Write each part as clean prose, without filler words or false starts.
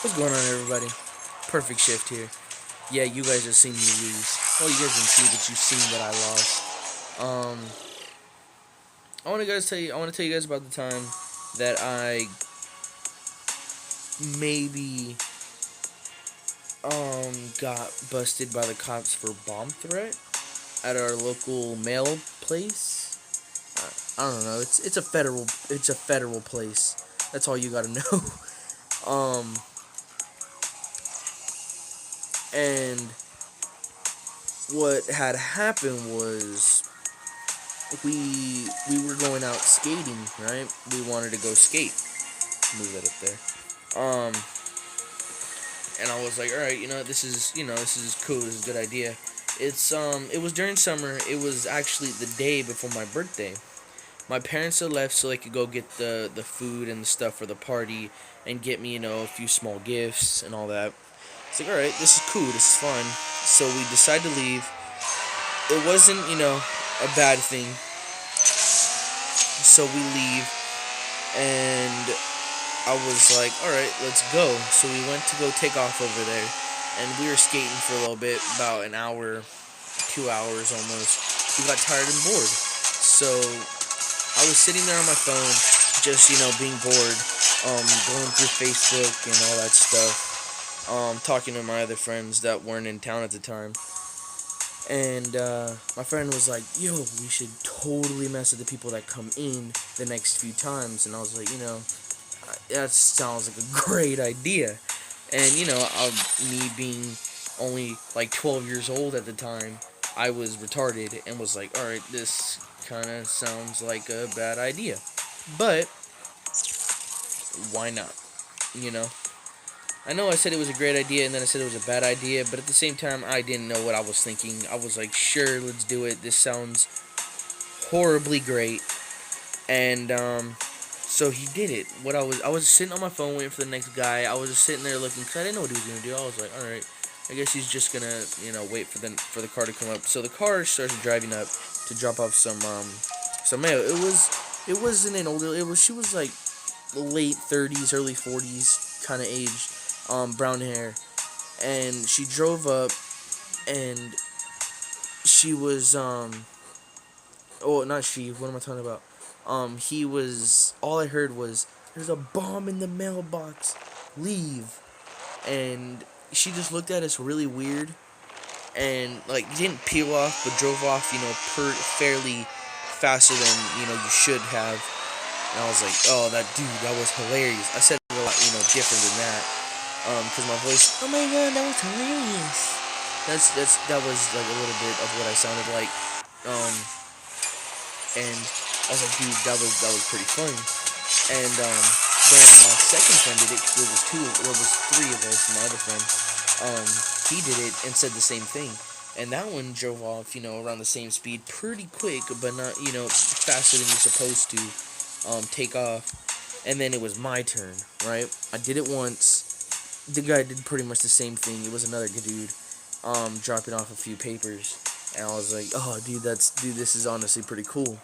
What's going on, everybody? Perfect shift here. Yeah, you guys have seen me lose. Well, you guys didn't see, but you've seen that I lost. I want to guys tell you. I want to tell you guys about the time that I maybe got busted by the cops for bomb threat at our local mail place. I don't know. It's a federal place. That's all you gotta know. um, and what had happened was we were going out skating, right? We wanted to go skate. Move that up there. And I was like, all right, this is cool. This is a good idea. It was during summer. It was actually the day before my birthday. My parents had left so they could go get the food and the stuff for the party and get me, a few small gifts and all that. It's like, all right, this is cool. This is fun. So we decided to leave. It wasn't, a bad thing. So we leave, and I was like, alright, let's go. So we went to go take off over there, and we were skating for a little bit, about an hour, 2 hours almost. We got tired and bored. So I was sitting there on my phone, just, being bored, going through Facebook and all that stuff, talking to my other friends that weren't in town at the time. And my friend was like, yo, we should totally mess with the people that come in the next few times. And I was like, that sounds like a great idea. And, me being only like 12 years old at the time, I was retarded and was like, alright, this kind of sounds like a bad idea. But, why not? You know? I know I said it was a great idea and then I said it was a bad idea, but at the same time, I didn't know what I was thinking. I was like, sure, let's do it. This sounds horribly great. And, so he did it. I was sitting on my phone waiting for the next guy. I was just sitting there looking, because I didn't know what he was going to do. I was like, alright, I guess he's just going to, wait for the car to come up. So the car started driving up to drop off some mail. It wasn't an older, she was like late 30s, early 40s kind of age. Brown hair, and she drove up, and she was oh, not she, what am I talking about? He was, all I heard was, there's a bomb in the mailbox, leave. And she just looked at us really weird, and like didn't peel off, but drove off, fairly faster than you should have. And I was like, oh, that was hilarious. I said it a lot, different than that. Because my voice, oh my god, that was hilarious. That was like a little bit of what I sounded like. And I was like, dude, that was pretty funny. And then my second friend did it, because there was three of us, my other friend. He did it and said the same thing. And that one drove off, around the same speed, pretty quick, but not, faster than you're supposed to take off. And then it was my turn, right? I did it once. The guy did pretty much the same thing. It was another dude, dropping off a few papers, and I was like, oh, dude, this is honestly pretty cool.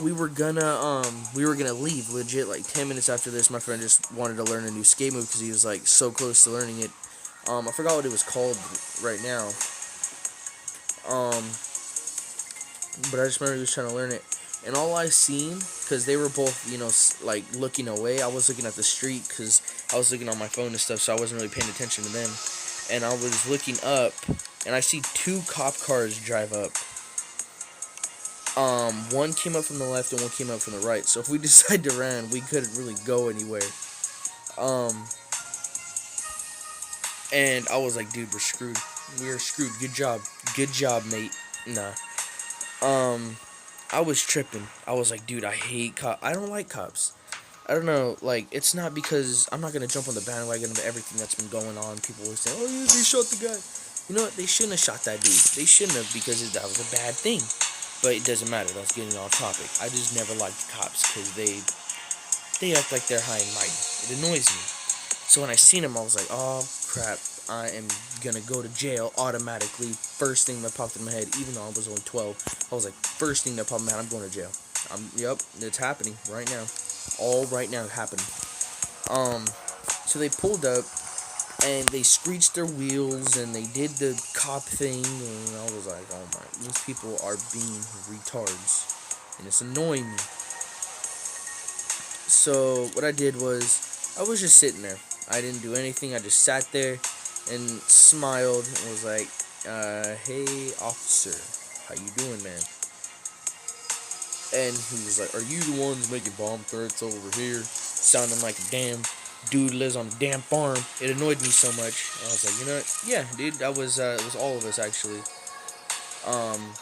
We were gonna leave legit like 10 minutes after this. My friend just wanted to learn a new skate move because he was like so close to learning it. I forgot what it was called right now. But I just remember he was trying to learn it. And all I seen, because they were both, like looking away. I was looking at the street because I was looking on my phone and stuff, so I wasn't really paying attention to them. And I was looking up, and I see two cop cars drive up. One came up from the left and one came up from the right. So if we decided to run, we couldn't really go anywhere. And I was like, dude, we're screwed. We're screwed. Good job, mate. Nah. I was tripping. I was like, dude, I hate cops. I don't like cops. I don't know, like, it's not because I'm not going to jump on the bandwagon of everything that's been going on. People were saying, oh, yeah, they shot the guy. You know what? They shouldn't have shot that dude. They shouldn't have, because that was a bad thing. But it doesn't matter. That's getting off topic. I just never liked cops because they act like they're high and mighty. It annoys me. So when I seen him, I was like, oh, crap. I am gonna go to jail automatically. First thing that popped in my head, even though I was only 12, I was like, first thing that popped in my head, I'm going to jail. Yep, it's happening right now. All right now happening. So they pulled up and they screeched their wheels and they did the cop thing, and I was like, oh my, these people are being retards and it's annoying me. So what I did was I was just sitting there. I didn't do anything. I just sat there and smiled and was like, hey officer, how you doing, man? And he was like, are you the ones making bomb threats over here? Sounding like a damn dude lives on a damn farm. It annoyed me so much. I was like, you know what? Yeah, dude, that was it was all of us actually. Um,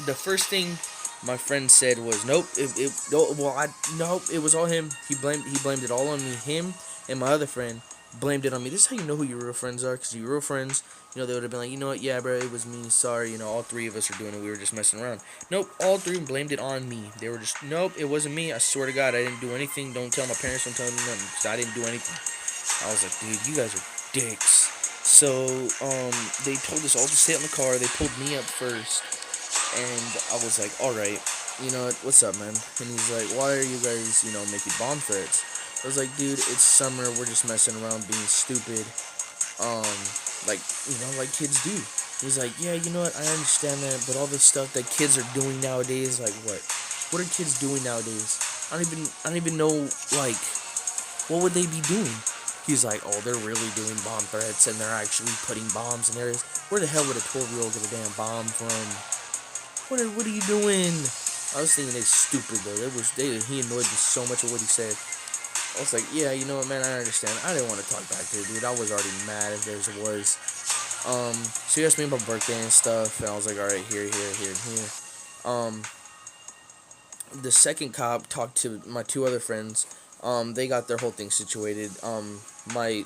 the first thing my friend said was, nope, nope, it was all him. He blamed it all on me. Him and my other friend blamed it on me. This is how you know who your real friends are, because your real friends, they would have been like, you know what, yeah, bro, it was me. Sorry, all three of us are doing it. We were just messing around. Nope, all three blamed it on me. They were just, nope, it wasn't me. I swear to God, I didn't do anything. Don't tell my parents. Don't tell them nothing, because I didn't do anything. I was like, dude, you guys are dicks. So, they told us all to stay in the car. They pulled me up first. And I was like, alright, what's up, man? And he's like, why are you guys, making bomb threats? I was like, dude, it's summer, we're just messing around being stupid. Like kids do. He's like, yeah, you know what, I understand that, but all this stuff that kids are doing nowadays, like what? What are kids doing nowadays? I don't even know, like, what would they be doing? He's like, oh, they're really doing bomb threats, and they're actually putting bombs in areas. Where the hell would a 12-year-old get a damn bomb from? What are you doing? I was thinking they stupid though. He annoyed me so much with what he said. I was like, yeah, you know what, man, I understand. I didn't want to talk back to it, dude. I was already mad if there was. So he asked me about birthday and stuff, and I was like, alright, here, and here. The second cop talked to my two other friends. They got their whole thing situated. My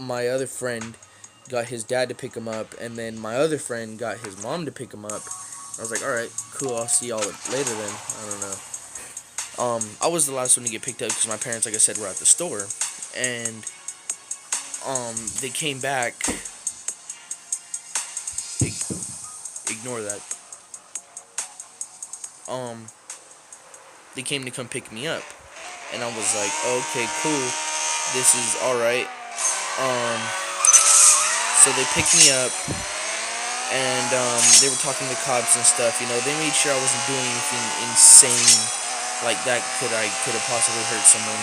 other friend got his dad to pick him up, and then my other friend got his mom to pick him up. I was like, alright, cool, I'll see y'all later then. I don't know. I was the last one to get picked up because my parents, like I said, were at the store. And, they came back. Ignore that. They came to come pick me up. And I was like, okay, cool. This is alright. So they picked me up. And they were talking to cops and stuff. They made sure I wasn't doing anything insane like that. Could have possibly hurt someone.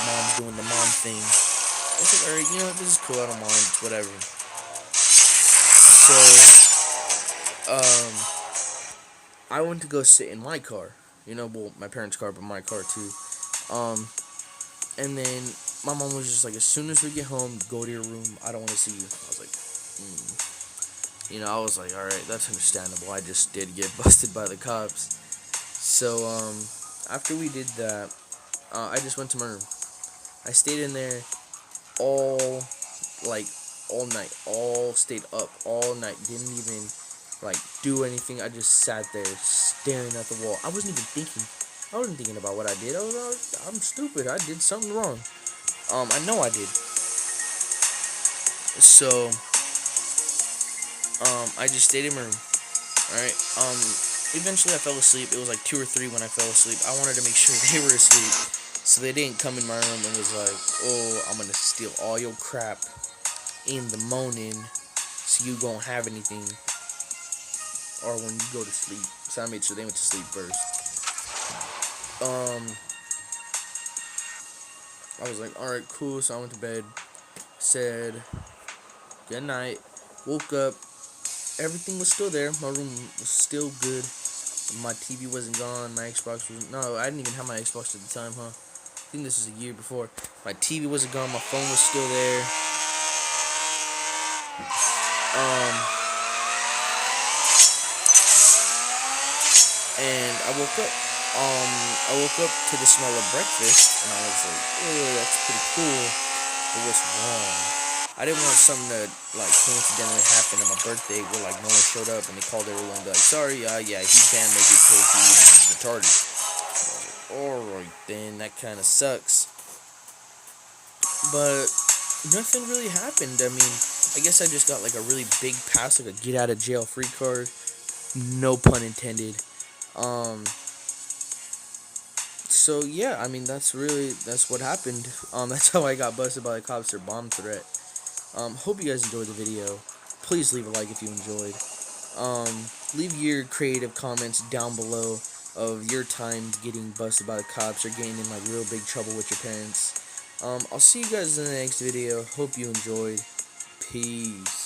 Mom's doing the mom thing. I was like, all right, this is cool. I don't mind. It's whatever. So, I went to go sit in my car. Well, my parents' car, but my car too. And then my mom was just like, as soon as we get home, go to your room. I don't want to see you. I was like, I was like, alright, that's understandable. I just did get busted by the cops. So, after we did that, I just went to my room. I stayed in there all night. Stayed up all night. Didn't even, do anything. I just sat there staring at the wall. I wasn't even thinking. I wasn't thinking about what I did. I'm stupid. I did something wrong. I know I did. So, I just stayed in my room. Alright, eventually I fell asleep. It was like 2 or 3 when I fell asleep. I wanted to make sure they were asleep, so they didn't come in my room and was like, oh, I'm gonna steal all your crap in the morning, so you don't have anything, or when you go to sleep. So I made sure they went to sleep first. I was like, alright, cool, so I went to bed, said good night, woke up. Everything was still there. My room was still good. My TV wasn't gone. My Xbox was... No, I didn't even have my Xbox at the time, huh? I think this is a year before. My TV wasn't gone. My phone was still there. And I woke up. I woke up to the smell of breakfast, and I was like, oh, that's pretty cool. But what's wrong? I didn't want something to, coincidentally happen on my birthday where, no one showed up and they called everyone and be like, sorry, yeah, he can't make it because he's retarded. Alright then, that kind of sucks. But nothing really happened. I mean, I guess I just got, a really big pass, a get out of jail free card. No pun intended. So yeah, I mean that's what happened. That's how I got busted by the cops for bomb threat. Hope you guys enjoyed the video. Please leave a like if you enjoyed. Leave your creative comments down below of your time getting busted by the cops or getting in like real big trouble with your parents. I'll see you guys in the next video. Hope you enjoyed. Peace.